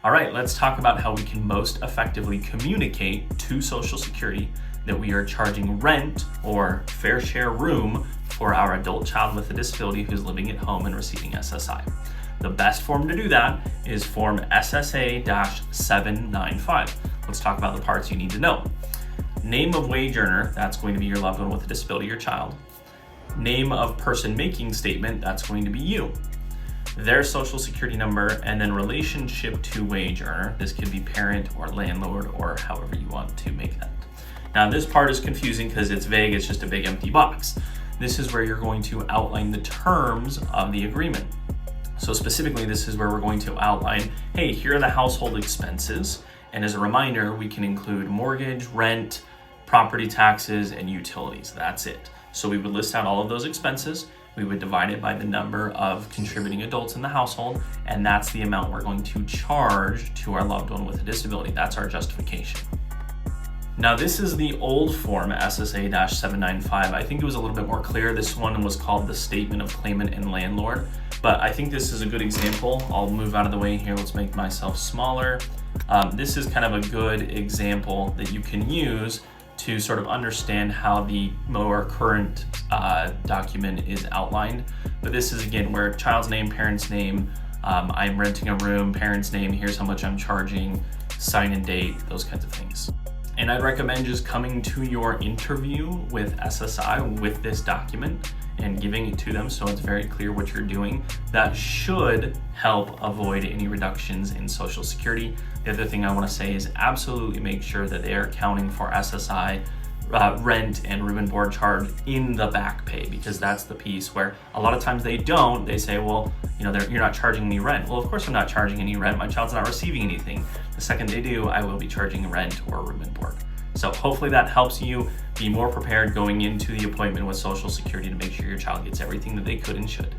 All right, let's talk about how we can most effectively communicate to Social Security that we are charging rent or fair share room for our adult child with a disability who's living at home and receiving SSI. The best form to do that is Form SSA-795. Let's talk about the parts you need to know. Name of wage earner, that's going to be your loved one with a disability or child. Name of person making statement, that's going to be you. Their social security number, and then relationship to wage earner. This could be parent or landlord or however you want to make that. Now this part is confusing because it's vague, it's just a big empty box. This is where you're going to outline the terms of the agreement. So specifically, this is where we're going to outline, hey, here are the household expenses. And as a reminder, we can include mortgage, rent, property taxes, and utilities. That's it. So we would list out all of those expenses. We would divide it by the number of contributing adults in the household, and that's the amount we're going to charge to our loved one with a disability. That's our justification. Now this is the old form, SSA-795. I think it was a little bit more clear. This one was called the Statement of Claimant and Landlord, but I think this is a good example. I'll move out of the way here. Let's make myself smaller. This is kind of a good example that you can use to sort of understand how the more current document is outlined. But this is, again, where child's name, parent's name, I'm renting a room, parent's name, here's how much I'm charging, sign and date, those kinds of things. And I'd recommend just coming to your interview with SSI with this document and giving it to them so it's very clear what you're doing. That should help avoid any reductions in Social Security. The other thing I want to say is absolutely make sure that they are accounting for SSI, rent, and room and board charge in the back pay, because that's the piece where a lot of times they don't. They say, well, you're not charging me rent. Well, of course I'm not charging any rent. My child's not receiving anything. The second they do, I will be charging rent or room and board. So hopefully that helps you be more prepared going into the appointment with Social Security to make sure your child gets everything that they could and should.